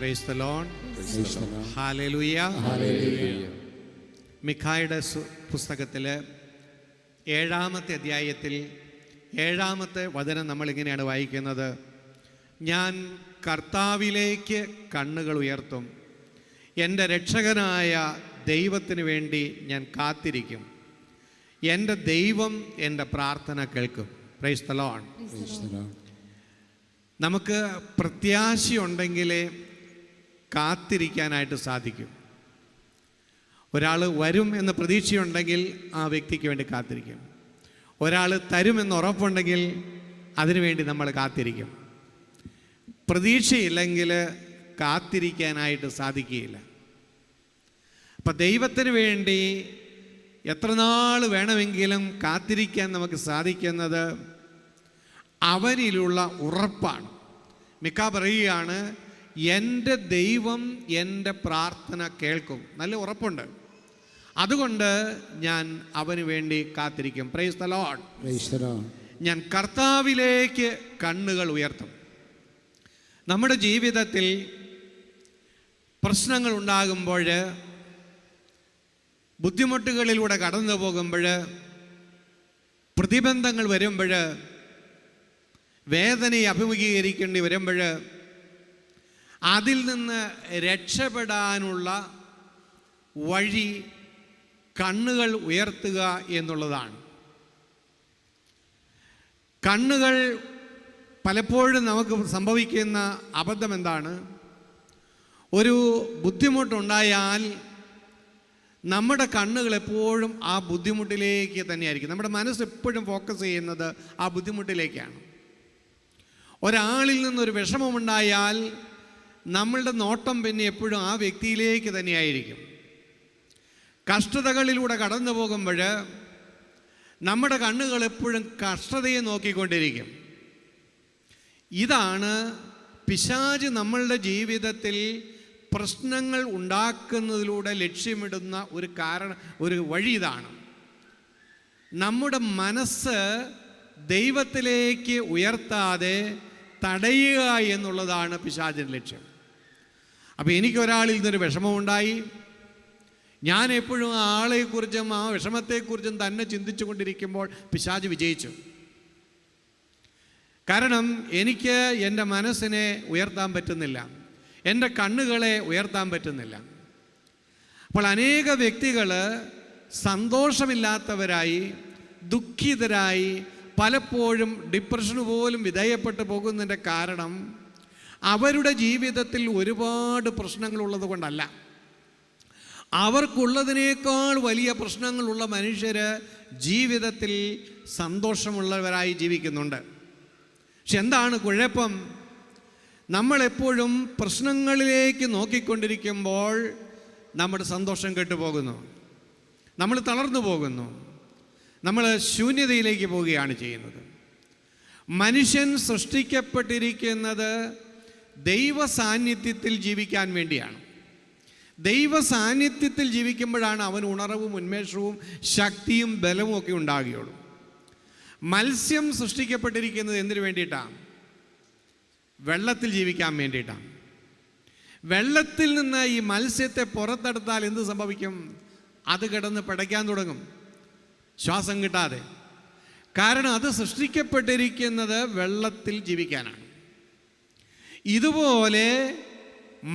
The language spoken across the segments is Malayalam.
Praise the Lord. ഹല്ലേലൂയ. മിഖായുടെ പുസ്തകത്തിൽ 7-ാമത്തെ അധ്യായത്തിൽ 7-ാമത്തെ വചനം നമ്മളിങ്ങനെയാണ് വായിക്കുന്നത്: ഞാൻ കർത്താവിലേക്ക് കണ്ണുകൾ ഉയർത്തും, എൻ്റെ രക്ഷകനായ ദൈവത്തിന് വേണ്ടി ഞാൻ കാത്തിരിക്കും, എൻ്റെ ദൈവം എൻ്റെ പ്രാർത്ഥന കേൾക്കും. Praise the Lord. നമുക്ക് പ്രത്യാശയുണ്ടെങ്കിലേ കാത്തിരിക്കാനായിട്ട് സാധിക്കും. ഒരാൾ വരും എന്ന പ്രതീക്ഷയുണ്ടെങ്കിൽ ആ വ്യക്തിക്ക് വേണ്ടി കാത്തിരിക്കും. ഒരാൾ തരുമെന്ന് ഉറപ്പുണ്ടെങ്കിൽ അതിനുവേണ്ടി നമ്മൾ കാത്തിരിക്കും. പ്രതീക്ഷയില്ലെങ്കിൽ കാത്തിരിക്കാനായിട്ട് സാധിക്കുകയില്ല. അപ്പം ദൈവത്തിന് വേണ്ടി എത്ര നാൾ വേണമെങ്കിലും കാത്തിരിക്കാൻ നമുക്ക് സാധിക്കുന്നത് അവനിലുള്ള ഉറപ്പാണ്. മിക്ക പറയുകയാണ്, എൻ്റെ ദൈവം എൻ്റെ പ്രാർത്ഥന കേൾക്കും. നല്ല ഉറപ്പുണ്ട്. അതുകൊണ്ട് ഞാൻ അവന് വേണ്ടി കാത്തിരിക്കും. Praise the Lord. ഞാൻ കർത്താവിലേക്ക് കണ്ണുകൾ ഉയർത്തും. നമ്മുടെ ജീവിതത്തിൽ പ്രശ്നങ്ങൾ ഉണ്ടാകുമ്പോൾ, ബുദ്ധിമുട്ടുകളിലൂടെ കടന്നു പോകുമ്പോൾ, പ്രതിബന്ധങ്ങൾ വരുമ്പോൾ, വേദനയെ അഭിമുഖീകരിക്കേണ്ടി വരുമ്പോൾ, അതിൽ നിന്ന് രക്ഷപ്പെടാനുള്ള വഴി കണ്ണുകൾ ഉയർത്തുക എന്നുള്ളതാണ്. കണ്ണുകൾ പലപ്പോഴും നമുക്ക് സംഭവിക്കുന്ന അബദ്ധം എന്താണ്? ഒരു ബുദ്ധിമുട്ടുണ്ടായാൽ നമ്മുടെ കണ്ണുകൾ എപ്പോഴും ആ ബുദ്ധിമുട്ടിലേക്ക് തന്നെയായിരിക്കും. നമ്മുടെ മനസ്സ് എപ്പോഴും ഫോക്കസ് ചെയ്യുന്നത് ആ ബുദ്ധിമുട്ടിലേക്കാണ്. ഒരാളിൽ നിന്നൊരു വിഷമമുണ്ടായാൽ നമ്മളുടെ നോട്ടം പിന്നെ എപ്പോഴും ആ വ്യക്തിയിലേക്ക് തന്നെയായിരിക്കും. കഷ്ടതകളിലൂടെ കടന്നു പോകുമ്പോൾ നമ്മുടെ കണ്ണുകൾ എപ്പോഴും കഷ്ടതയെ നോക്കിക്കൊണ്ടിരിക്കും. ഇതാണ് പിശാച് നമ്മളുടെ ജീവിതത്തിൽ പ്രശ്നങ്ങൾ ഉണ്ടാക്കുന്നതിലൂടെ ലക്ഷ്യമിടുന്ന ഒരു വഴി. ഇതാണ് നമ്മുടെ മനസ്സ് ദൈവത്തിലേക്ക് ഉയർത്താതെ തടയുക എന്നുള്ളതാണ് പിശാചിൻ്റെ ലക്ഷ്യം. അപ്പോൾ എനിക്കൊരാളിൽ നിന്നൊരു വിഷമമുണ്ടായി, ഞാൻ എപ്പോഴും ആ ആളെക്കുറിച്ചും ആ വിഷമത്തെക്കുറിച്ചും തന്നെ ചിന്തിച്ചു കൊണ്ടിരിക്കുമ്പോൾ പിശാച് വിജയിച്ചു. കാരണം എനിക്ക് എൻ്റെ മനസ്സിനെ ഉയർത്താൻ പറ്റുന്നില്ല, എൻ്റെ കണ്ണുകളെ ഉയർത്താൻ പറ്റുന്നില്ല. അപ്പോൾ അനേക വ്യക്തികൾ സന്തോഷമില്ലാത്തവരായി, ദുഃഖിതരായി, പലപ്പോഴും ഡിപ്രഷന് പോലും വിധേയപ്പെട്ടു പോകുന്നതിൻ്റെ കാരണം അവരുടെ ജീവിതത്തിൽ ഒരുപാട് പ്രശ്നങ്ങളുള്ളത് കൊണ്ടല്ല. അവർക്കുള്ളതിനേക്കാൾ വലിയ പ്രശ്നങ്ങളുള്ള മനുഷ്യർ ജീവിതത്തിൽ സന്തോഷമുള്ളവരായി ജീവിക്കുന്നുണ്ട്. പക്ഷെ എന്താണ് കുഴപ്പം? നമ്മളെപ്പോഴും പ്രശ്നങ്ങളിലേക്ക് നോക്കിക്കൊണ്ടിരിക്കുമ്പോൾ നമ്മുടെ സന്തോഷം കെട്ടുപോകുന്നു, നമ്മൾ തളർന്നു പോകുന്നു, നമ്മൾ ശൂന്യതയിലേക്ക് പോവുകയാണ് ചെയ്യുന്നത്. മനുഷ്യൻ സൃഷ്ടിക്കപ്പെട്ടിരിക്കുന്നത് ദൈവ സാന്നിധ്യത്തിൽ ജീവിക്കാൻ വേണ്ടിയാണ്. ദൈവ സാന്നിധ്യത്തിൽ ജീവിക്കുമ്പോഴാണ് അവന് ഉണർവും ഉന്മേഷവും ശക്തിയും ബലവും ഒക്കെ ഉണ്ടാകുകയുള്ളൂ. മത്സ്യം സൃഷ്ടിക്കപ്പെട്ടിരിക്കുന്നത് എന്തിനു വേണ്ടിയിട്ടാണ്? വെള്ളത്തിൽ ജീവിക്കാൻ വേണ്ടിയിട്ടാണ്. വെള്ളത്തിൽ നിന്ന് ഈ മത്സ്യത്തെ പുറത്തെടുത്താൽ എന്ത് സംഭവിക്കും? അത് കിടന്ന് പിടയ്ക്കാൻ തുടങ്ങും, ശ്വാസം കിട്ടാതെ. കാരണം അത് സൃഷ്ടിക്കപ്പെട്ടിരിക്കുന്നത് വെള്ളത്തിൽ ജീവിക്കാനാണ്. ഇതുപോലെ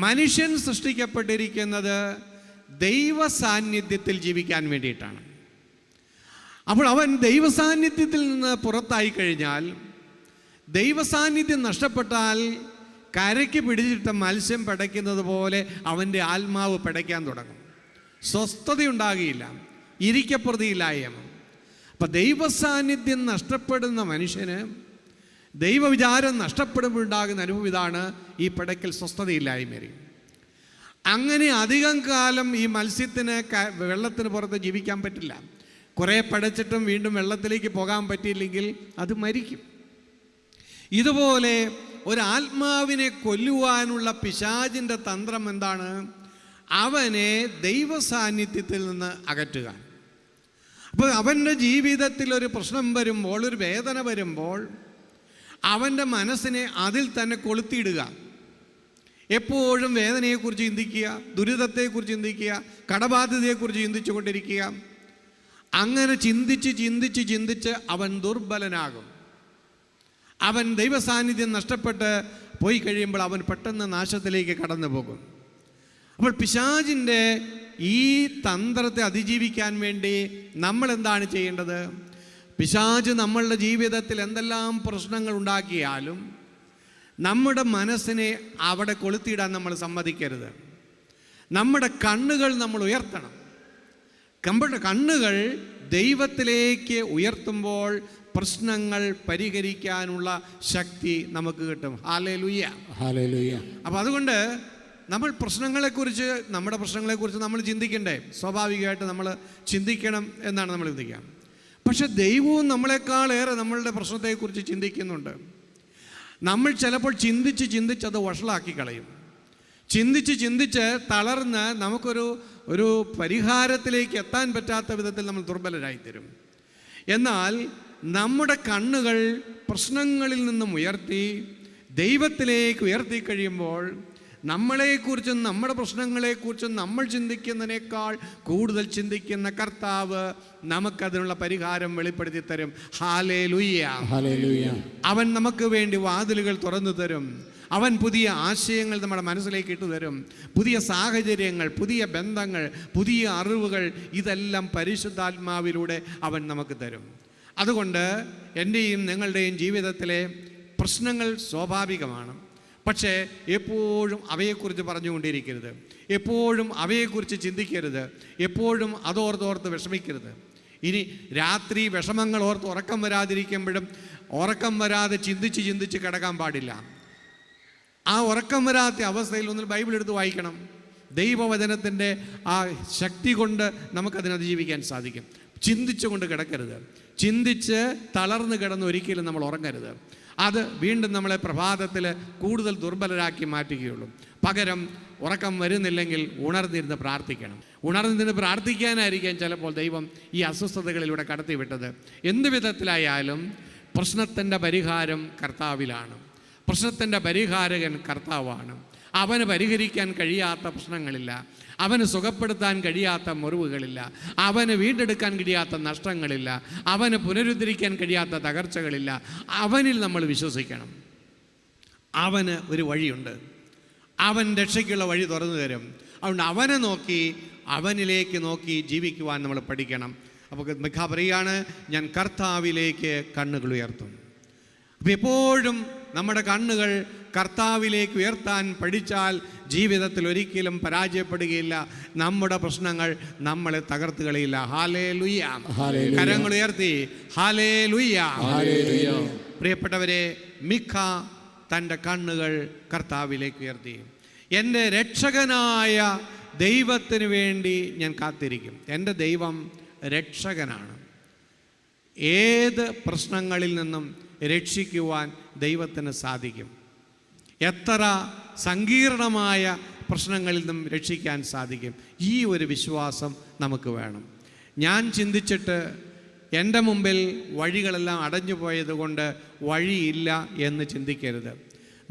മനുഷ്യൻ സൃഷ്ടിക്കപ്പെട്ടിരിക്കുന്നത് ദൈവ സാന്നിധ്യത്തിൽ ജീവിക്കാൻ വേണ്ടിയിട്ടാണ്. അപ്പോൾ അവൻ ദൈവ സാന്നിധ്യത്തിൽ നിന്ന് പുറത്തായി കഴിഞ്ഞാൽ, ദൈവ സാന്നിധ്യം നഷ്ടപ്പെട്ടാൽ കരയ്ക്ക് പിടിച്ചിട്ട മത്സ്യം പിടയ്ക്കുന്നത് പോലെ അവൻ്റെ ആത്മാവ് പിടയ്ക്കാൻ തുടങ്ങും. സ്വസ്ഥതയുണ്ടാകുകയില്ല, ഇരിക്കപ്രതിയില്ലായ്മ. അപ്പം ദൈവ സാന്നിധ്യം നഷ്ടപ്പെടുന്ന മനുഷ്യന് ദൈവവിചാരം നഷ്ടപ്പെടുമ്പോഴുണ്ടാകുന്ന അനുഭവം ഇതാണ്: ഈ പിടയ്ക്കൽ സ്വസ്ഥതയില്ലായ്മയും. അങ്ങനെ അധികം കാലം ഈ മത്സ്യത്തിന് വെള്ളത്തിന് പുറത്ത് ജീവിക്കാൻ പറ്റില്ല. കുറേ പിടച്ചിട്ടും വീണ്ടും വെള്ളത്തിലേക്ക് പോകാൻ പറ്റിയില്ലെങ്കിൽ അത് മരിക്കും. ഇതുപോലെ ഒരാത്മാവിനെ കൊല്ലുവാനുള്ള പിശാചിൻ്റെ തന്ത്രം എന്താണ്? അവനെ ദൈവ സാന്നിധ്യത്തിൽ നിന്ന് അകറ്റുക. അപ്പോൾ അവൻ്റെ ജീവിതത്തിൽ ഒരു പ്രശ്നം വരുമ്പോൾ, ഒരു വേദന വരുമ്പോൾ, അവൻ്റെ മനസ്സിനെ അതിൽ തന്നെ കൊളുത്തിയിടുക. എപ്പോഴും വേദനയെക്കുറിച്ച് ചിന്തിക്കുക, ദുരിതത്തെക്കുറിച്ച് ചിന്തിക്കുക, കടബാധ്യതയെക്കുറിച്ച് ചിന്തിച്ചു കൊണ്ടിരിക്കുക. അങ്ങനെ ചിന്തിച്ച് അവൻ ദുർബലനാകും. അവൻ ദൈവസാന്നിധ്യം നഷ്ടപ്പെട്ട് പോയി കഴിയുമ്പോൾ അവൻ പെട്ടെന്ന് നാശത്തിലേക്ക് കടന്നു പോകും. അപ്പോൾ പിശാചിൻ്റെ ഈ തന്ത്രത്തെ അതിജീവിക്കാൻ വേണ്ടി നമ്മൾ എന്താണ് ചെയ്യേണ്ടത്? പിശാച് നമ്മളുടെ ജീവിതത്തിൽ എന്തെല്ലാം പ്രശ്നങ്ങൾ ഉണ്ടാക്കിയാലും നമ്മുടെ മനസ്സിനെ അവിടെ കൊളുത്തിയിടാൻ നമ്മൾ സമ്മതിക്കരുത്. നമ്മുടെ കണ്ണുകൾ നമ്മൾ ഉയർത്തണം. നമ്മുടെ കണ്ണുകൾ ദൈവത്തിലേക്ക് ഉയർത്തുമ്പോൾ പ്രശ്നങ്ങൾ പരിഹരിക്കാനുള്ള ശക്തി നമുക്ക് കിട്ടും. Hallelujah, hallelujah. അപ്പോൾ അതുകൊണ്ട് നമ്മൾ നമ്മുടെ പ്രശ്നങ്ങളെക്കുറിച്ച് നമ്മൾ ചിന്തിക്കണ്ടേ? സ്വാഭാവികമായിട്ട് നമ്മൾ ചിന്തിക്കണം എന്നാണ് നമ്മൾ ചിന്തിക്കുക. പക്ഷെ ദൈവവും നമ്മളെക്കാളേറെ നമ്മളുടെ പ്രശ്നത്തെക്കുറിച്ച് ചിന്തിക്കുന്നുണ്ട്. നമ്മൾ ചിലപ്പോൾ ചിന്തിച്ച് അത് വഷളാക്കി കളയും. ചിന്തിച്ച് തളർന്ന് നമുക്കൊരു പരിഹാരത്തിലേക്ക് എത്താൻ പറ്റാത്ത വിധത്തിൽ നമ്മൾ ദുർബലരായിത്തരും. എന്നാൽ നമ്മുടെ കണ്ണുകൾ പ്രശ്നങ്ങളിൽ നിന്നും ഉയർത്തി ദൈവത്തിലേക്ക് ഉയർത്തി കഴിയുമ്പോൾ നമ്മളെക്കുറിച്ചും നമ്മുടെ പ്രശ്നങ്ങളെക്കുറിച്ചും നമ്മൾ ചിന്തിക്കുന്നതിനേക്കാൾ കൂടുതൽ ചിന്തിക്കുന്ന കർത്താവ് നമുക്കതിനുള്ള പരിഹാരം വെളിപ്പെടുത്തി തരും. Hallelujah, hallelujah. അവൻ നമുക്ക് വേണ്ടി വാതിലുകൾ തുറന്നു തരും. അവൻ പുതിയ ആശയങ്ങൾ നമ്മുടെ മനസ്സിലേക്ക് ഇട്ടു തരും. പുതിയ സാഹചര്യങ്ങൾ, പുതിയ ബന്ധങ്ങൾ, പുതിയ അറിവുകൾ, ഇതെല്ലാം പരിശുദ്ധാത്മാവിലൂടെ അവൻ നമുക്ക് തരും. അതുകൊണ്ട് എൻ്റെയും നിങ്ങളുടെയും ജീവിതത്തിലെ പ്രശ്നങ്ങൾ സ്വാഭാവികമാണ്. പക്ഷേ എപ്പോഴും അവയെക്കുറിച്ച് പറഞ്ഞുകൊണ്ടിരിക്കരുത്. എപ്പോഴും അവയെക്കുറിച്ച് ചിന്തിക്കരുത്. എപ്പോഴും അതോർത്തോർത്ത് വിഷമിക്കരുത്. ഇനി രാത്രി വിഷമങ്ങൾ ഓർത്ത് ഉറക്കം വരാതിരിക്കുമ്പോഴും ഉറക്കം വരാതെ ചിന്തിച്ച് കിടക്കാൻ പാടില്ല. ആ ഉറക്കം വരാത്ത അവസ്ഥയിൽ ഒന്നിൽ ബൈബിൾ എടുത്ത് വായിക്കണം. ദൈവവചനത്തിൻ്റെ ആ ശക്തി കൊണ്ട് നമുക്കതിനെ അതിജീവിക്കാൻ സാധിക്കും. ചിന്തിച്ചുകൊണ്ട് കിടക്കരുത്. ചിന്തിച്ച് തളർന്ന് കിടന്ന് ഒരിക്കലും നമ്മൾ ഉറങ്ങരുത്. അത് വീണ്ടും നമ്മളെ പ്രഭാതത്തിൽ കൂടുതൽ ദുർബലരാക്കി മാറ്റുകയുള്ളൂ. പകരം ഉറക്കം വരുന്നില്ലെങ്കിൽ ഉണർന്നിരുന്ന് പ്രാർത്ഥിക്കണം. ഉണർന്നിരുന്ന് പ്രാർത്ഥിക്കാനായിരിക്കാം ചിലപ്പോൾ ദൈവം ഈ അസ്വസ്ഥതകളിലൂടെ കടത്തിവിട്ടത്. എന്ത് വിധത്തിലായാലും പ്രശ്നത്തിൻ്റെ പരിഹാരം കർത്താവിലാണ്. പ്രശ്നത്തിൻ്റെ പരിഹാരകൻ കർത്താവാണ്. അവന് പരിഹരിക്കാൻ കഴിയാത്ത പ്രശ്നങ്ങളില്ല. അവന് സുഖപ്പെടുത്താൻ കഴിയാത്ത മുറിവുകളില്ല. അവന് വീണ്ടെടുക്കാൻ കഴിയാത്ത നഷ്ടങ്ങളില്ല. അവന് പുനരുദ്ധരിക്കാൻ കഴിയാത്ത തകർച്ചകളില്ല. അവനിൽ നമ്മൾ വിശ്വസിക്കണം. അവന് ഒരു വഴിയുണ്ട്. അവൻ രക്ഷയ്ക്കുള്ള വഴി തുറന്നു തരും. അതുകൊണ്ട് അവനിലേക്ക് നോക്കി ജീവിക്കുവാൻ നമ്മൾ പഠിക്കണം. അപ്പോൾ മിഖ പറയുകയാണ്, ഞാൻ കർത്താവിലേക്ക് കണ്ണുകൾ ഉയർത്തും. അപ്പോൾ എപ്പോഴും നമ്മുടെ കണ്ണുകൾ കർത്താവിലേക്ക് ഉയർത്താൻ പഠിച്ചാൽ ജീവിതത്തിൽ ഒരിക്കലും പരാജയപ്പെടുകയില്ല. നമ്മുടെ പ്രശ്നങ്ങൾ നമ്മളെ തകർത്ത് കളയില്ല. ഹല്ലേലൂയ, കരങ്ങൾ ഉയർത്തി ഹല്ലേലൂയ. പ്രിയപ്പെട്ടവരെ, മിഖ തൻ്റെ കണ്ണുകൾ കർത്താവിലേക്ക് ഉയർത്തി. എൻ്റെ രക്ഷകനായ ദൈവത്തിന് വേണ്ടി ഞാൻ കാത്തിരിക്കും. എൻ്റെ ദൈവം രക്ഷകനാണ്. ഏത് പ്രശ്നങ്ങളിൽ നിന്നും രക്ഷിക്കുവാൻ ദൈവത്തിന് സാധിക്കും. എത്ര സങ്കീർണമായ പ്രശ്നങ്ങളിൽ നിന്നും രക്ഷിക്കാൻ സാധിക്കും. ഈ ഒരു വിശ്വാസം നമുക്ക് വേണം. ഞാൻ ചിന്തിച്ചിട്ട് എൻ്റെ മുമ്പിൽ വഴികളെല്ലാം അടഞ്ഞു പോയതുകൊണ്ട് വഴിയില്ല എന്ന് ചിന്തിക്കരുത്.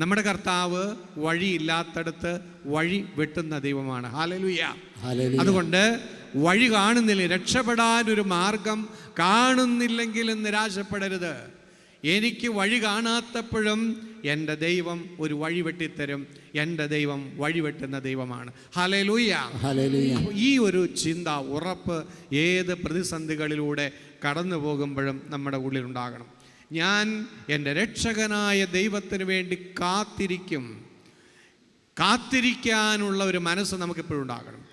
നമ്മുടെ കർത്താവ് വഴിയില്ലാത്തടത്ത് വഴി വെട്ടുന്ന ദൈവമാണ്. ഹല്ലേലൂയ. അതുകൊണ്ട് വഴി കാണുന്നില്ല, രക്ഷപ്പെടാനൊരു മാർഗം കാണുന്നില്ലെങ്കിലും നിരാശപ്പെടരുത്. എനിക്ക് വഴി കാണാത്തപ്പോഴും എൻ്റെ ദൈവം ഒരു വഴി വെട്ടിത്തരും. എൻ്റെ ദൈവം വഴി വെട്ടുന്ന ദൈവമാണ്. Hallelujah, hallelujah. ഈ ഒരു ചിന്ത, ഉറപ്പ് ഏത് പ്രതിസന്ധികളിലൂടെ കടന്നു പോകുമ്പോഴും നമ്മുടെ ഉള്ളിലുണ്ടാകണം. ഞാൻ എൻ്റെ രക്ഷകനായ ദൈവത്തിന് വേണ്ടി കാത്തിരിക്കും. കാത്തിരിക്കാനുള്ള ഒരു മനസ്സ് നമുക്കെപ്പോഴും ഉണ്ടാകണം.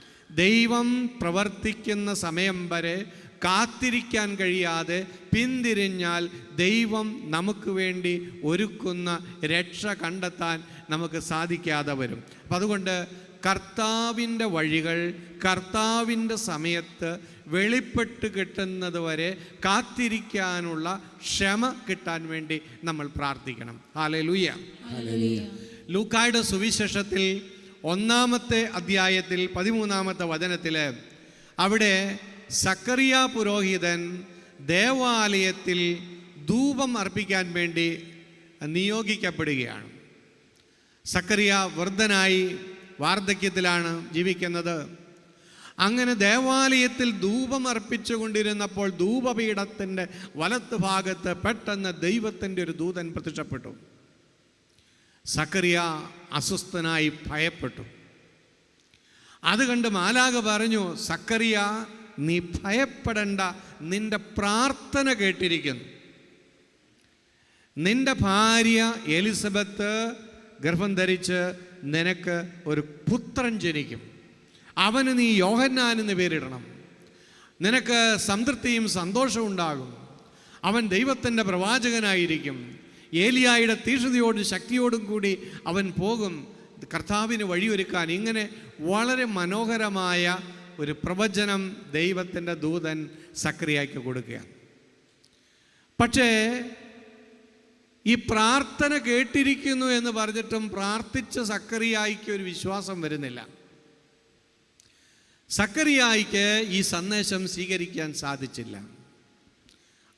ദൈവം പ്രവർത്തിക്കുന്ന സമയം വരെ കാത്തിരിക്കാൻ കഴിയാതെ പിന്തിരിഞ്ഞാൽ ദൈവം നമുക്ക് വേണ്ടി ഒരുക്കുന്ന രക്ഷ കണ്ടെത്താൻ നമുക്ക് സാധിക്കാതെ വരും. അപ്പം അതുകൊണ്ട് കർത്താവിൻ്റെ വഴികൾ കർത്താവിൻ്റെ സമയത്ത് വെളിപ്പെട്ട് കിട്ടുന്നത് വരെ കാത്തിരിക്കാനുള്ള ക്ഷമ കിട്ടാൻ വേണ്ടി നമ്മൾ പ്രാർത്ഥിക്കണം. ഹല്ലേലൂയ. ലൂക്കായുടെ സുവിശേഷത്തിൽ 1-ാമത്തെ അധ്യായത്തിൽ 13-ാമത്തെ വചനത്തിൽ അവിടെ സക്കറിയ പുരോഹിതൻ ദേവാലയത്തിൽ ധൂപം അർപ്പിക്കാൻ വേണ്ടി നിയോഗിക്കപ്പെടുകയാണ്. സക്കറിയ വൃദ്ധനായി വാർദ്ധക്യത്തിലാണ് ജീവിക്കുന്നത്. അങ്ങനെ ദേവാലയത്തിൽ ധൂപം അർപ്പിച്ചുകൊണ്ടിരുന്നപ്പോൾ ധൂപപീഠത്തിൻ്റെ വലത്ത് ഭാഗത്ത് പെട്ടെന്ന് ദൈവത്തിൻ്റെ ഒരു ദൂതൻ പ്രത്യക്ഷപ്പെട്ടു. സക്കറിയ അസ്വസ്ഥനായി ഭയപ്പെട്ടു. അത് കണ്ട് മാലാഖ പറഞ്ഞു, സക്കറിയ, നീ ഭയപ്പെടേണ്ട, നിന്റെ പ്രാർത്ഥന കേട്ടിരിക്കുന്നു. നിന്റെ ഭാര്യ എലിസബത്ത് ഗർഭം ധരിച്ച് നിനക്ക് ഒരു പുത്രൻ ജനിക്കും. അവന് നീ യോഹന്നാൻ എന്ന് പേരിടണം. നിനക്ക് സംതൃപ്തിയും സന്തോഷവും ഉണ്ടാകും. അവൻ ദൈവത്തിൻ്റെ പ്രവാചകനായിരിക്കും. ഏലിയായുടെ തീഷ്ണതയോടും ശക്തിയോടും കൂടി അവൻ പോകും കർത്താവിന് വഴിയൊരുക്കാൻ. ഇങ്ങനെ വളരെ മനോഹരമായ ഒരു പ്രവചനം ദൈവത്തിൻ്റെ ദൂതൻ സക്കറിയായ്ക്ക് കൊടുക്കുക. പക്ഷേ ഈ പ്രാർത്ഥന കേട്ടിരിക്കുന്നു എന്ന് പറഞ്ഞിട്ടും പ്രാർത്ഥിച്ച സക്കറിയായ്ക്ക് ഒരു വിശ്വാസം വരുന്നില്ല. സക്കറിയായ്ക്ക് ഈ സന്ദേശം സ്വീകരിക്കാൻ സാധിച്ചില്ല.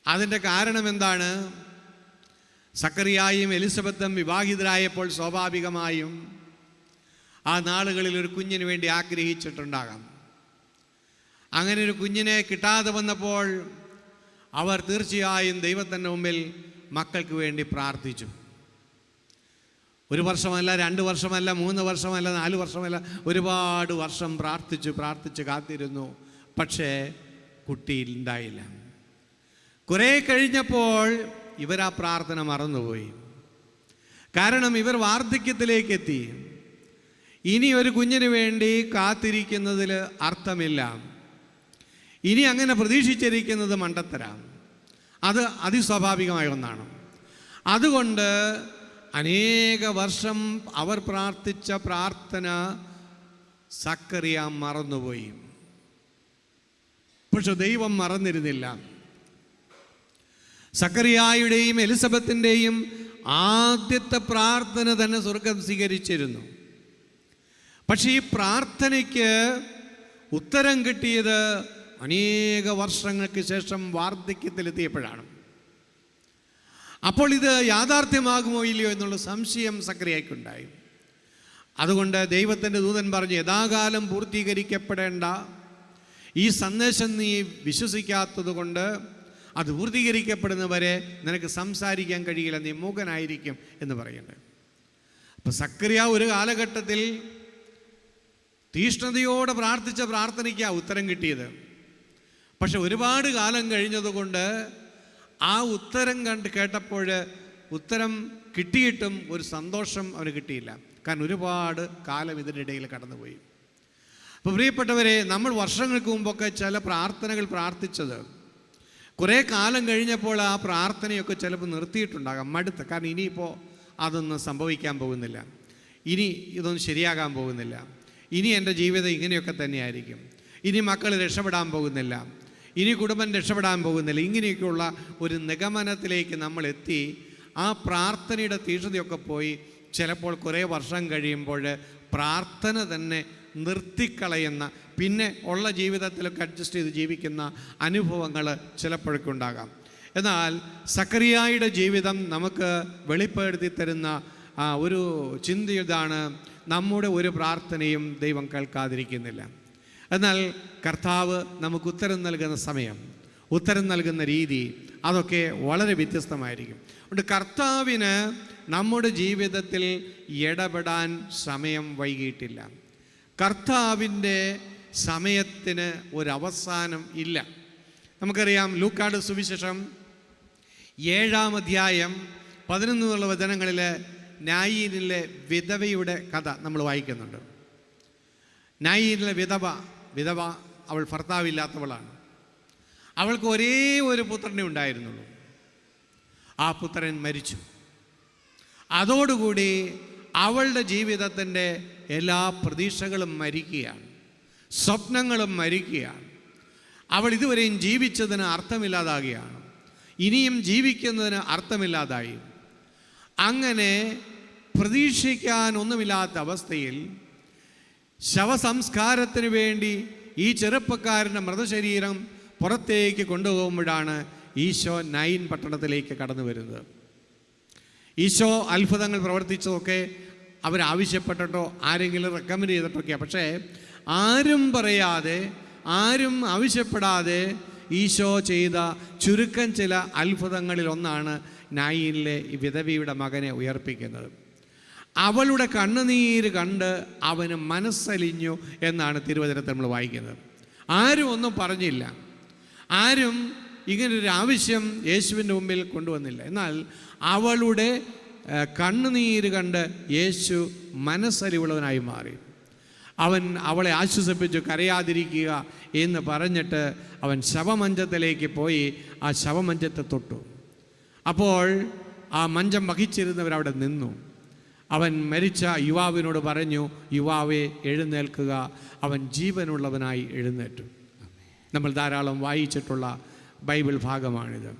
അതിൻ്റെ കാരണം എന്താണ്? സക്കറിയായും എലിസബത്തും വിവാഹിതരായപ്പോൾ സ്വാഭാവികമായും ആ നാളുകളിൽ ഒരു കുഞ്ഞിന് വേണ്ടി ആഗ്രഹിച്ചിട്ടുണ്ടാകാം. അങ്ങനെ ഒരു കുഞ്ഞിനെ കിട്ടാതെ വന്നപ്പോൾ അവർ തീർച്ചയായും ദൈവത്തിൻ്റെ മുമ്പിൽ മക്കൾക്ക് വേണ്ടി പ്രാർത്ഥിച്ചു. 1 വർഷമല്ല, 2 വർഷമല്ല, 3 വർഷമല്ല, 4 വർഷമല്ല, ഒരുപാട് വർഷം പ്രാർത്ഥിച്ച് കാത്തിരുന്നു. പക്ഷേ കുട്ടിയുണ്ടായില്ല. കുറേ കഴിഞ്ഞപ്പോൾ ഇവർ ആ പ്രാർത്ഥന മറന്നുപോയി. കാരണം ഇവർ വാർദ്ധക്യത്തിലേക്ക് എത്തി. ഇനി ഒരു കുഞ്ഞിന് വേണ്ടി കാത്തിരിക്കുന്നതിൽ അർത്ഥമില്ല. ഇനി അങ്ങനെ പ്രതീക്ഷിച്ചിരിക്കുന്നത് മണ്ടത്തരാം. അത് അതിസ്വാഭാവികമായ ഒന്നാണ്. അതുകൊണ്ട് അനേക വർഷം അവർ പ്രാർത്ഥിച്ച പ്രാർത്ഥന സക്കറിയ മറന്നുപോയി. പക്ഷെ ദൈവം മറന്നിരുന്നില്ല. സക്കറിയായുടെയും എലിസബത്തിൻ്റെയും ആദ്യത്തെ പ്രാർത്ഥന തന്നെ സ്വർഗം സ്വീകരിച്ചിരുന്നു. പക്ഷെ ഈ പ്രാർത്ഥനയ്ക്ക് ഉത്തരം കിട്ടിയത് അനേക വർഷങ്ങൾക്ക് ശേഷം വാർദ്ധക്യത്തിലെത്തിയപ്പോഴാണ്. അപ്പോൾ ഇത് യാഥാർത്ഥ്യമാകുമോ ഇല്ലയോ എന്നുള്ള സംശയം സക്കറിയായ്ക്കുണ്ടായി. അതുകൊണ്ട് ദൈവത്തിൻ്റെ ദൂതൻ പറഞ്ഞു, യഥാകാലം പൂർത്തീകരിക്കപ്പെടേണ്ട ഈ സന്ദേശം നീ വിശ്വസിക്കാത്തത് കൊണ്ട് അത് പൂർത്തീകരിക്കപ്പെടുന്നവരെ നിനക്ക് സംസാരിക്കാൻ കഴിയില്ല, നീ മൂകനായിരിക്കും എന്ന് പറയുന്നുണ്ട്. അപ്പം സക്കറിയ ഒരു കാലഘട്ടത്തിൽ തീഷ്ണതയോടെ പ്രാർത്ഥിച്ച പ്രാർത്ഥനയ്ക്കാണ് ഉത്തരം കിട്ടിയത്. പക്ഷെ ഒരുപാട് കാലം കഴിഞ്ഞതുകൊണ്ട് ആ ഉത്തരം കേട്ടപ്പോൾ ഉത്തരം കിട്ടിയിട്ടും ഒരു സന്തോഷം അവന് കിട്ടിയില്ല. കാരണം ഒരുപാട് കാലം ഇതിനിടയിൽ കടന്നുപോയി. അപ്പോൾ പ്രിയപ്പെട്ടവരെ, നമ്മൾ വർഷങ്ങൾക്ക് മുമ്പൊക്കെ ചില പ്രാർത്ഥനകൾ പ്രാർത്ഥിച്ചത് കുറേ കാലം കഴിഞ്ഞപ്പോൾ ആ പ്രാർത്ഥനയൊക്കെ ചിലപ്പോൾ നിർത്തിയിട്ടുണ്ടാകാം, മടുത്ത്. കാരണം ഇനിയിപ്പോൾ അതൊന്നും സംഭവിക്കാൻ പോകുന്നില്ല, ഇനി ഇതൊന്നും ശരിയാകാൻ പോകുന്നില്ല, ഇനി എൻ്റെ ജീവിതം ഇങ്ങനെയൊക്കെ തന്നെയായിരിക്കും, ഇനി മക്കൾ രക്ഷപ്പെടാൻ പോകുന്നില്ല, ഇനി കുടുംബം രക്ഷപ്പെടാൻ പോകുന്നില്ല. ഇങ്ങനെയൊക്കെയുള്ള ഒരു നിഗമനത്തിലേക്ക് നമ്മൾ എത്തി. ആ പ്രാർത്ഥനയുടെ തീഷ്ണതയൊക്കെ പോയി ചിലപ്പോൾ കുറേ വർഷം കഴിയുമ്പോൾ പ്രാർത്ഥന തന്നെ നിർത്തിക്കളയുന്ന, പിന്നെ ഉള്ള ജീവിതത്തിലൊക്കെ അഡ്ജസ്റ്റ് ചെയ്ത് ജീവിക്കുന്ന അനുഭവങ്ങൾ ചിലപ്പോഴൊക്കെ ഉണ്ടാകാം. എന്നാൽ സക്കറിയായുടെ ജീവിതം നമുക്ക് വെളിപ്പെടുത്തി തരുന്ന ഒരു ചിന്ത ഇതാണ്: നമ്മുടെ ഒരു പ്രാർത്ഥനയും ദൈവം കേൾക്കാതിരിക്കുന്നില്ല. എന്നാൽ കർത്താവ് നമുക്ക് ഉത്തരം നൽകുന്ന സമയം, ഉത്തരം നൽകുന്ന രീതി അതൊക്കെ വളരെ വ്യത്യസ്തമായിരിക്കും. അതുകൊണ്ട് കർത്താവിന് നമ്മുടെ ജീവിതത്തിൽ ഇടപെടാൻ സമയം വൈകിയിട്ടില്ല. കർത്താവിൻ്റെ സമയത്തിന് ഒരവസാനം ഇല്ല. നമുക്കറിയാം, ലൂക്കായുടെ സുവിശേഷം 7-ാം അധ്യായം 11 വചനങ്ങളിൽ നായീനിലെ വിധവയുടെ കഥ നമ്മൾ വായിക്കുന്നുണ്ട്. നായീനിലെ വിധവ അവൾ ഭർത്താവില്ലാത്തവളാണ്. അവൾക്ക് ഒരേ ഒരു പുത്രനെ ഉണ്ടായിരുന്നുള്ളൂ. ആ പുത്രൻ മരിച്ചു. അതോടുകൂടി അവളുടെ ജീവിതത്തിൻ്റെ എല്ലാ പ്രതീക്ഷകളും മരിക്കുകയാണ്, സ്വപ്നങ്ങളും മരിക്കുകയാണ്. അവൾ ഇതുവരെയും ജീവിച്ചതിന് അർത്ഥമില്ലാതാകുകയാണ്, ഇനിയും ജീവിക്കുന്നതിന് അർത്ഥമില്ലാതായി. അങ്ങനെ പ്രതീക്ഷിക്കാൻ ഒന്നുമില്ലാത്ത അവസ്ഥയിൽ ശവസംസ്കാരത്തിന് വേണ്ടി ഈ ചെറുപ്പക്കാരൻ്റെ മൃതശരീരം പുറത്തേക്ക് കൊണ്ടുപോകുമ്പോഴാണ് ഈശോ നൈൻ പട്ടണത്തിലേക്ക് കടന്നു വരുന്നത്. ഈശോ അത്ഭുതങ്ങൾ പ്രവർത്തിച്ചതൊക്കെ അവരാവശ്യപ്പെട്ടിട്ടോ ആരെങ്കിലും റെക്കമെൻഡ് ചെയ്തിട്ടൊക്കെയാണ്. പക്ഷേ ആരും പറയാതെ, ആരും ആവശ്യപ്പെടാതെ ഈശോ ചെയ്ത ചുരുക്കം ചില അത്ഭുതങ്ങളിൽ ഒന്നാണ് നായിനിലെ ഈ വിധവയുടെ മകനെ ഉയർപ്പിക്കുന്നത്. അവളുടെ കണ്ണുനീര് കണ്ട് അവന് മനസ്സലിഞ്ഞു എന്നാണ് തിരുവചനത്തിൽ നമ്മൾ വായിക്കുന്നത്. ആരും ഒന്നും പറഞ്ഞില്ല, ആരും ഇങ്ങനൊരു ആവശ്യം യേശുവിൻ്റെ മുമ്പിൽ കൊണ്ടുവന്നില്ല. എന്നാൽ അവളുടെ കണ്ണുനീര് കണ്ട് യേശു മനസ്സലിവുള്ളവനായി മാറി. അവൻ അവളെ ആശ്വസിപ്പിച്ചു, കരയാതിരിക്കുക എന്ന് പറഞ്ഞിട്ട് അവൻ ശവമഞ്ചത്തിലേക്ക് പോയി ആ ശവമഞ്ചത്തെ തൊട്ടു. അപ്പോൾ ആ മഞ്ചം വഹിച്ചിരുന്നവരവിടെ നിന്നു. അവൻ മരിച്ച യുവാവിനോട് പറഞ്ഞു, യുവാവെ എഴുന്നേൽക്കുക, അവൻ ജീവനുള്ളവനായി എഴുന്നേറ്റു. നമ്മൾ ധാരാളം വായിച്ചിട്ടുള്ള ബൈബിൾ ഭാഗമാണിത്.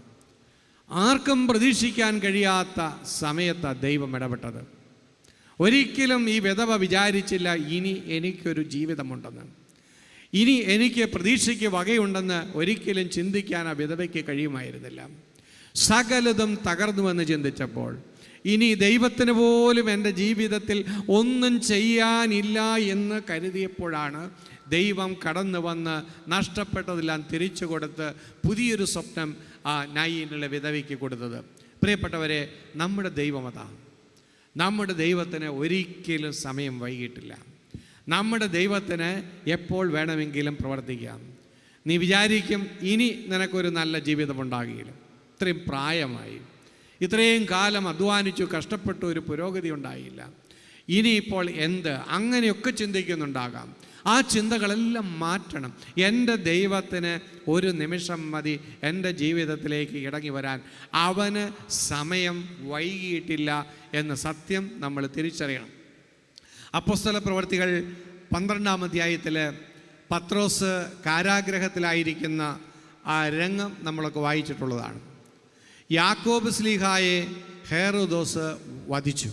ആർക്കും പ്രതീക്ഷിക്കാൻ കഴിയാത്ത സമയത്താണ് ദൈവം ഇടപെട്ടത്. ഒരിക്കലും ഈ വിധവ വിചാരിച്ചില്ല ഇനി എനിക്കൊരു ജീവിതമുണ്ടെന്ന്, ഇനി എനിക്ക് പ്രതീക്ഷയ്ക്ക് വകയുണ്ടെന്ന് ഒരിക്കലും ചിന്തിക്കാൻ ആ വിധവയ്ക്ക് കഴിയുമായിരുന്നില്ല. സകലതും തകർന്നുവെന്ന് ചിന്തിച്ചപ്പോൾ, ഇനി ദൈവത്തിന് പോലും എൻ്റെ ജീവിതത്തിൽ ഒന്നും ചെയ്യാനില്ല എന്ന് കരുതിയപ്പോഴാണ് ദൈവം കടന്നു വന്ന് നഷ്ടപ്പെട്ടതെല്ലാം തിരിച്ചു കൊടുത്ത് പുതിയൊരു സ്വപ്നം ആ നായിനിലെ വിധവയ്ക്ക് കൊടുത്തത്. പ്രിയപ്പെട്ടവരെ, നമ്മുടെ ദൈവം അതാണ്. നമ്മുടെ ദൈവത്തിന് ഒരിക്കലും സമയം വൈകിട്ടില്ല. നമ്മുടെ ദൈവത്തിന് എപ്പോൾ വേണമെങ്കിലും പ്രവർത്തിക്കാം. നീ വിചാരിക്കും ഇനി നിനക്കൊരു നല്ല ജീവിതമുണ്ടാകില്ല, ഇത്രയും പ്രായമായി, ഇത്രയും കാലം അധ്വാനിച്ചു കഷ്ടപ്പെട്ടു, ഒരു പുരോഗതി ഉണ്ടായില്ല, ഇനിയിപ്പോൾ എന്ത്, അങ്ങനെയൊക്കെ ചിന്തിക്കുന്നുണ്ടാകാം. ആ ചിന്തകളെല്ലാം മാറ്റണം. എൻ്റെ ദൈവത്തിന് ഒരു നിമിഷം മതി എൻ്റെ ജീവിതത്തിലേക്ക് ഇറങ്ങി വരാൻ. അവന് സമയം വൈകിയിട്ടില്ല എന്ന സത്യം നമ്മൾ തിരിച്ചറിയണം. അപ്പോസ്തല പ്രവർത്തികൾ 12-ാം അധ്യായത്തിൽ പത്രോസ് കാരാഗ്രഹത്തിലായിരിക്കുന്ന ആ രംഗം നമ്മളൊക്കെ വായിച്ചിട്ടുള്ളതാണ്. യാക്കോബ് ശ്ലീഹായെ ഹെരോദോസ് വധിച്ചു.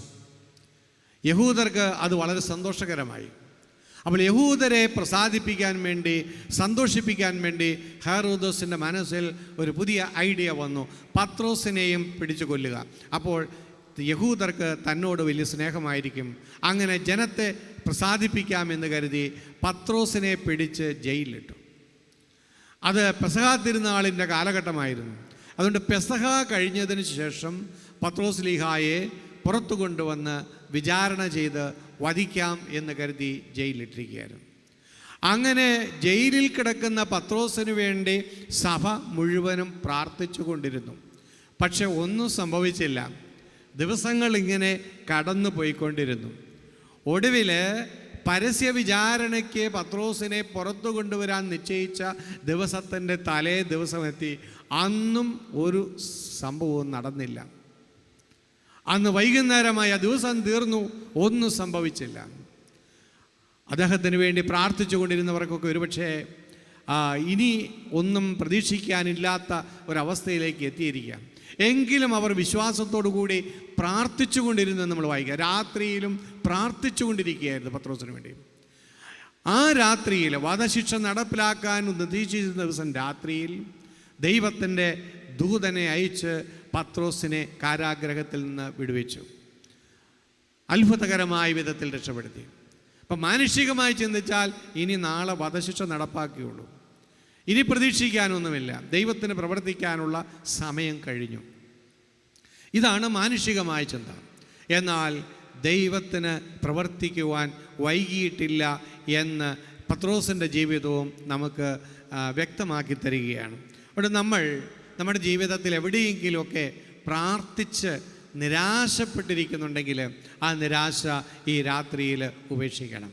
യഹൂദർക്ക് അത് വളരെ സന്തോഷകരമായി. അപ്പോൾ യഹൂദരെ പ്രസാദിപ്പിക്കാൻ വേണ്ടി, സന്തോഷിപ്പിക്കാൻ വേണ്ടി ഹെരോദോസിൻ്റെ മനസ്സിൽ ഒരു പുതിയ ഐഡിയ വന്നു, പത്രോസിനെയും പിടിച്ചു കൊല്ലുക. അപ്പോൾ യഹൂദർക്ക് തന്നോട് വലിയ സ്നേഹമായിരിക്കും. അങ്ങനെ ജനത്തെ പ്രസാദിപ്പിക്കാമെന്ന് കരുതി പത്രോസിനെ പിടിച്ച് ജയിലിലിട്ടു. അത് പെസഹ തിരുനാളിൻ്റെ കാലഘട്ടമായിരുന്നു. അതുകൊണ്ട് പെസഹ കഴിഞ്ഞതിന് ശേഷം പത്രോസ് ലീഹായെ പുറത്തു കൊണ്ടുവന്ന് വിചാരണ ചെയ്ത് വധിക്കാം എന്ന് കരുതി ജയിലിലിട്ടിരിക്കുകയായിരുന്നു. അങ്ങനെ ജയിലിൽ കിടക്കുന്ന പത്രോസിന് വേണ്ടി സഭ മുഴുവനും പ്രാർത്ഥിച്ചു കൊണ്ടിരുന്നു. പക്ഷെ ഒന്നും സംഭവിച്ചില്ല. ദിവസങ്ങൾ ഇങ്ങനെ കടന്നു പോയിക്കൊണ്ടിരുന്നു. ഒടുവിൽ പരസ്യ വിചാരണയ്ക്ക് പത്രോസിനെ പുറത്തു കൊണ്ടുവരാൻ നിശ്ചയിച്ച ദിവസത്തിൻ്റെ തലേ ദിവസം എത്തി. അന്നും ഒരു സംഭവവും നടന്നില്ല. അന്ന് വൈകുന്നേരമായി ആ ദിവസം തീർന്നു, ഒന്നും സംഭവിച്ചില്ല. അദ്ദേഹത്തിന് വേണ്ടി പ്രാർത്ഥിച്ചു കൊണ്ടിരുന്നവർക്കൊക്കെ ഒരുപക്ഷെ ഇനി ഒന്നും പ്രതീക്ഷിക്കാനില്ലാത്ത ഒരവസ്ഥയിലേക്ക് എത്തിയിരിക്കാം. എങ്കിലും അവർ വിശ്വാസത്തോടു കൂടി പ്രാർത്ഥിച്ചു കൊണ്ടിരുന്നത് നമ്മൾ വായിക്കുക. രാത്രിയിലും പ്രാർത്ഥിച്ചു കൊണ്ടിരിക്കുകയായിരുന്നു പത്രോസിന് വേണ്ടി. ആ രാത്രിയിൽ വധശിക്ഷ നടപ്പിലാക്കാൻ നിർദ്ദേശിച്ച ദിവസം രാത്രിയിൽ ദൈവത്തിൻ്റെ ദൂതനെ അയച്ച് പത്രോസിനെ കാരാഗ്രഹത്തിൽ നിന്ന് വിടുവിച്ചു. അത്ഭുതകരമായ വിധത്തിൽ രക്ഷപ്പെടുത്തി. അപ്പം മാനുഷികമായി ചിന്തിച്ചാൽ ഇനി നാളെ വധശിക്ഷ നടപ്പാക്കിയുള്ളൂ, ഇനി പ്രതീക്ഷിക്കാനൊന്നുമില്ല, ദൈവത്തിന് പ്രവർത്തിക്കാനുള്ള സമയം കഴിഞ്ഞു. ഇതാണ് മാനുഷികമായ ചിന്ത. എന്നാൽ ദൈവത്തിന് പ്രവർത്തിക്കുവാൻ വൈകിയിട്ടില്ല എന്ന് പത്രോസിൻ്റെ ജീവിതവും നമുക്ക് വ്യക്തമാക്കി തരികയാണ്. അവിടെ നമ്മൾ നമ്മുടെ ജീവിതത്തിൽ എവിടെയെങ്കിലുമൊക്കെ പ്രാർത്ഥിച്ച് നിരാശപ്പെട്ടിരിക്കുന്നുണ്ടെങ്കിൽ ആ നിരാശ ഈ രാത്രിയിൽ ഉപേക്ഷിക്കണം.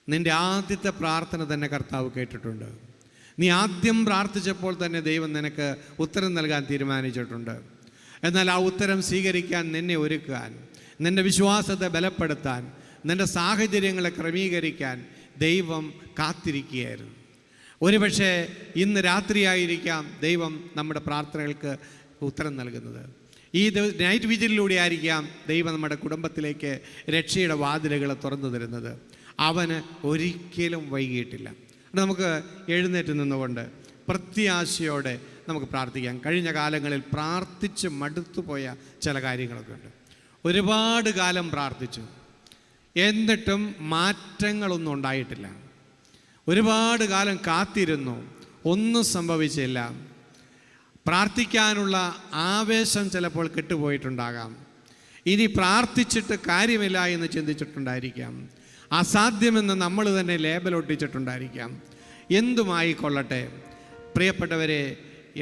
നിൻ്റെ ആദ്യത്തെ പ്രാർത്ഥന തന്നെ കർത്താവ് കേട്ടിട്ടുണ്ട്. നീ ആദ്യം പ്രാർത്ഥിച്ചപ്പോൾ തന്നെ ദൈവം നിനക്ക് ഉത്തരം നൽകാൻ തീരുമാനിച്ചിട്ടുണ്ട്. എന്നാൽ ആ ഉത്തരം സ്വീകരിക്കാൻ നിന്നെ ഒരുക്കാൻ, നിൻ്റെ വിശ്വാസത്തെ ബലപ്പെടുത്താൻ, നിൻ്റെ സാഹചര്യങ്ങളെ ക്രമീകരിക്കാൻ ദൈവം കാത്തിരിക്കുകയായിരുന്നു. ഒരുപക്ഷെ ഇന്ന് രാത്രിയായിരിക്കാം ദൈവം നമ്മുടെ പ്രാർത്ഥനകൾക്ക് ഉത്തരം നൽകുന്നത്. ഈ നൈറ്റ് വിജിലിലൂടെ ആയിരിക്കാം ദൈവം നമ്മുടെ കുടുംബത്തിലേക്ക് രക്ഷയുടെ വാതിലുകൾ തുറന്നു തരുന്നത്. അവന് ഒരിക്കലും വൈകിയിട്ടില്ല. നമുക്ക് എഴുന്നേറ്റ് നിന്നുകൊണ്ട് പ്രത്യാശയോടെ നമുക്ക് പ്രാർത്ഥിക്കാം. കഴിഞ്ഞ കാലങ്ങളിൽ പ്രാർത്ഥിച്ച് മടുത്തുപോയ ചില കാര്യങ്ങളൊക്കെ ഉണ്ട്. ഒരുപാട് കാലം പ്രാർത്ഥിച്ചു, എന്നിട്ടും മാറ്റങ്ങളൊന്നും ഉണ്ടായിട്ടില്ല. ഒരുപാട് കാലം കാത്തിരുന്നു, ഒന്നും സംഭവിച്ചില്ല. പ്രാർത്ഥിക്കാനുള്ള ആവേശം ചിലപ്പോൾ കെട്ടുപോയിട്ടുണ്ടാകാം. ഇനി പ്രാർത്ഥിച്ചിട്ട് കാര്യമില്ല എന്ന് ചിന്തിച്ചിട്ടുണ്ടായിരിക്കാം. അസാധ്യമെന്ന് നമ്മൾ തന്നെ ലേബലൊട്ടിച്ചിട്ടുണ്ടായിരിക്കാം. എന്തുമായിക്കൊള്ളട്ടെ, പ്രിയപ്പെട്ടവരെ,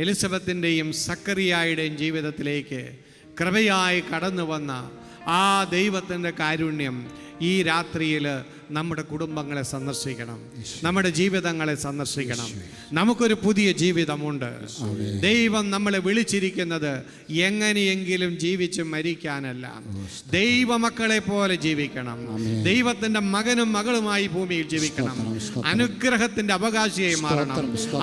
എലിസബത്തിൻ്റെയും സക്കറിയായുടെയും ജീവിതത്തിലേക്ക് കൃപയായി കടന്നു വന്ന ആ ദൈവത്തിൻ്റെ കാരുണ്യം ഈ രാത്രിയിൽ നമ്മുടെ കുടുംബങ്ങളെ സന്ദർശിക്കണം, നമ്മുടെ ജീവിതങ്ങളെ സന്ദർശിക്കണം. നമുക്കൊരു പുതിയ ജീവിതമുണ്ട്. ദൈവം നമ്മളെ വിളിച്ചിരിക്കുന്നത് എങ്ങനെയെങ്കിലും ജീവിച്ച് മരിക്കാനല്ല, ദൈവമക്കളെ പോലെ ജീവിക്കണം. ദൈവത്തിൻ്റെ മകനും മകളുമായി ഭൂമിയിൽ ജീവിക്കണം. അനുഗ്രഹത്തിൻ്റെ അവകാശിയായി മാറണം.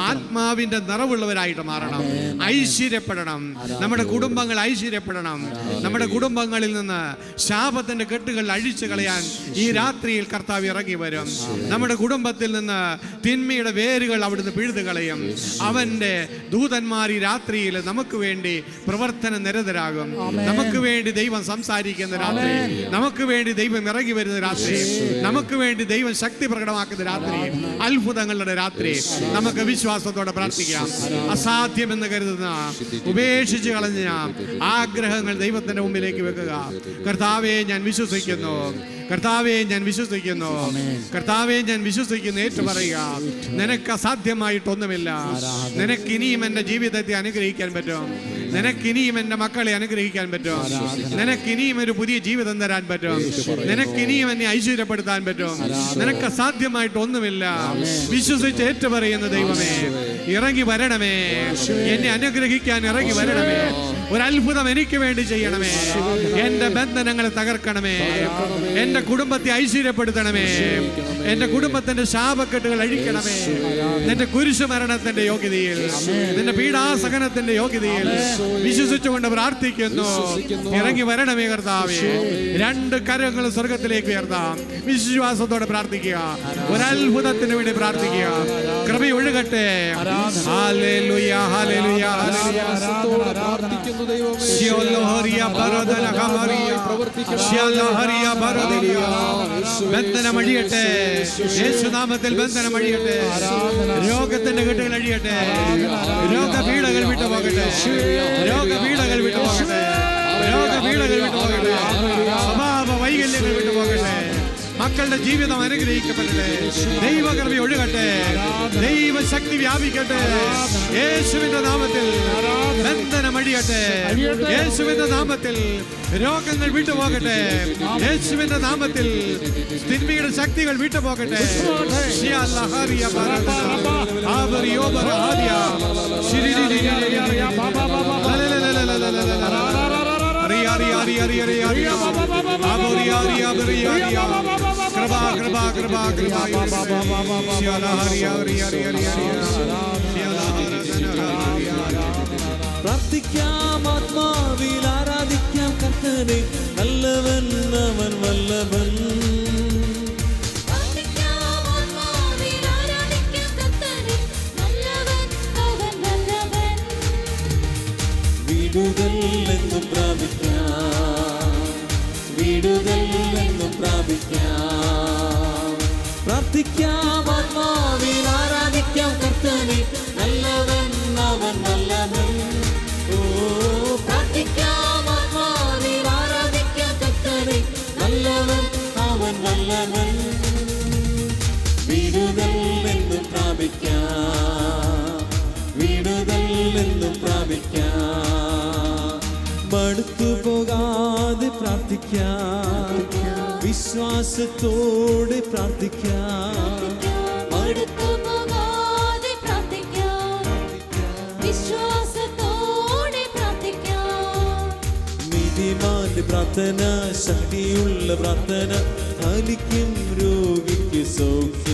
ആത്മാവിൻ്റെ നിറവുള്ളവരായിട്ട് മാറണം. ഐശ്വര്യപ്പെടണം. നമ്മുടെ കുടുംബങ്ങൾ ഐശ്വര്യപ്പെടണം. നമ്മുടെ കുടുംബങ്ങളിൽ നിന്ന് ശാപത്തിൻ്റെ കെട്ടുകൾ അഴിച്ചു കളയാൻ ഈ രാത്രിയിൽ കർത്താവ് ഇറങ്ങി വരും. നമ്മുടെ കുടുംബത്തിൽ നിന്ന് തിന്മയുടെ വേരുകൾ അവിടുന്ന് പിഴുതു കളയും. അവന്റെ ദൂതന്മാർ ഈ രാത്രിയിൽ നമുക്ക് വേണ്ടി പ്രവർത്തന നിരതരാകും. നമുക്ക് വേണ്ടി ദൈവം സംസാരിക്കുന്ന രാത്രി, നമുക്ക് വേണ്ടി ദൈവം ഇറങ്ങി വരുന്ന രാത്രി, നമുക്ക് വേണ്ടി ദൈവം ശക്തി പ്രകടമാക്കുന്ന രാത്രി, അത്ഭുതങ്ങളുടെ രാത്രി. നമുക്ക് വിശ്വാസത്തോടെ പ്രാർത്ഥിക്കാം. അസാധ്യമെന്ന് കരുതുന്ന, ഉപേക്ഷിച്ച് കളഞ്ഞ ആഗ്രഹങ്ങൾ ദൈവത്തിന്റെ മുമ്പിലേക്ക് വെക്കുക. കർത്താവേ, ഞാൻ വിശ്വസിക്കുന്നു. കർത്താവേ, ഞാൻ വിശ്വസിക്കുന്നു. കർത്താവേ, ഞാൻ വിശ്വസിക്കുന്നു. ഏറ്റു പറയുക, നിനക്ക് അസാധ്യമായിട്ടൊന്നുമില്ല. നിനക്ക് ഇനിയും എൻ്റെ ജീവിതത്തെ അനുഗ്രഹിക്കാൻ പറ്റും. നിനക്ക് ഇനിയും എൻ്റെ മക്കളെ അനുഗ്രഹിക്കാൻ പറ്റും. നിനക്ക് ഇനിയും ഒരു പുതിയ ജീവിതം തരാൻ പറ്റും. നിനക്ക് ഇനിയും എന്നെ ഐശ്വര്യപ്പെടുത്താൻ പറ്റും. നിനക്ക് അസാധ്യമായിട്ടൊന്നുമില്ല. വിശ്വസിച്ച് ഏറ്റു പറയുന്ന ദൈവമേ, ഇറങ്ങി വരണമേ. എന്നെ അനുഗ്രഹിക്കാൻ ഇറങ്ങി വരണമേ. ഒരു അത്ഭുതം എനിക്ക് വേണ്ടി ചെയ്യണമേ. എൻ്റെ ബന്ധനങ്ങളെ തകർക്കണമേ. എൻ്റെ കുടുംബത്തെ ഐശ്വര്യപ്പെടുത്തണമേ. എൻ്റെ കുടുംബത്തിന്റെ ശാപക്കെട്ടുകൾ അഴിക്കണമേ. നിന്റെ കുരിശുമരണത്തിന്റെ യോഗ്യതയിൽ, നിന്റെ പീഡാസഹനത്തിന്റെ യോഗ്യതയിൽ വിശ്വസിച്ചുകൊണ്ട് പ്രാർത്ഥിക്കുന്നു. ഇറങ്ങി വരണമേ കർത്താവേ. രണ്ട് കരങ്ങൾ സ്വർഗത്തിലേക്ക് ഉയർത്താം. വിശ്വാസത്തോടെ പ്രാർത്ഥിക്കുക. ഒരത്ഭുതത്തിന് വേണ്ടി പ്രാർത്ഥിക്കുക. കൃപ ഒഴുകട്ടെ. Hallelujah, hallelujah, hallelujah. ബന്ധനമഴിയട്ടെ. യേശുനാമത്തിൽ ബന്ധനമഴിയട്ടെ. രോഗത്തിന്റെ കെട്ടുകൾ അഴിയട്ടെ. രോഗപീഠകൾ വിട്ടുപോകട്ടെ. രോഗപീഠകൾ വിട്ടുപോകട്ടെ. രോഗപീഠകൾ വിട്ടുപോകട്ടെ. സ്വഭാവ വൈകല്യങ്ങൾ വിട്ടുപോകട്ടെ. മക്കളുടെ ജീവിതം അനുഗ്രഹിക്കപ്പെടട്ടെ. ദൈവകൃപ ഒഴുകട്ടെ. ദൈവശക്തി വ്യാപിക്കട്ടെ. യേശുവിന്റെ നാമത്തിൽ ബന്ധനമഴിയട്ടെ. യേശുവിന്റെ നാമത്തിൽ രോഗങ്ങൾ വിട്ടുപോകട്ടെ. യേശുവിന്റെ നാമത്തിൽ തിന്മയുടെ ശക്തികൾ വിട്ടുപോകട്ടെ. പ്രാർത്ഥിക്കാം, ആത്മാവിൽ ആരാധിക്കാം കർത്തനെ. നല്ലവൻ അവൻ വല്ലഭൻ. വിടുതൽ എന്നും പ്രാപിക്കാം. വിടുതൽ എന്നും പ്രാപിക്കാം. പ്രാർത്ഥിക്കാം, ആത്മാവിൽ ആരാധിക്കാം കർത്തനെ. നല്ലവൻ അവൻ വല്ലഭൻ. ഓ, പ്രാർത്ഥിക്കാം, ആത്മാവിൽ ആരാധിക്കാം കർത്തനെ. നല്ലവൻ അവൻ വല്ലഭൻ. വിടുതൽ എന്നും പ്രാപിക്കാം. വിടുതൽ എന്നും പ്രാപിക്കാം. മടുത്തു പോകാതെ പ്രാർത്ഥിക്കാം. വിശ്വാസത്തോടെ പ്രാർത്ഥിക്കാം. മടുത്തു പോകാതെ പ്രാർത്ഥിക്കാം. വിശ്വാസത്തോടെ പ്രാർത്ഥിക്കാം. നീതിമാന്റെ പ്രാർത്ഥന, ശക്തിയുള്ള പ്രാർത്ഥന, ഫലിക്കും രോഗിക്ക് സൗഖ്യം.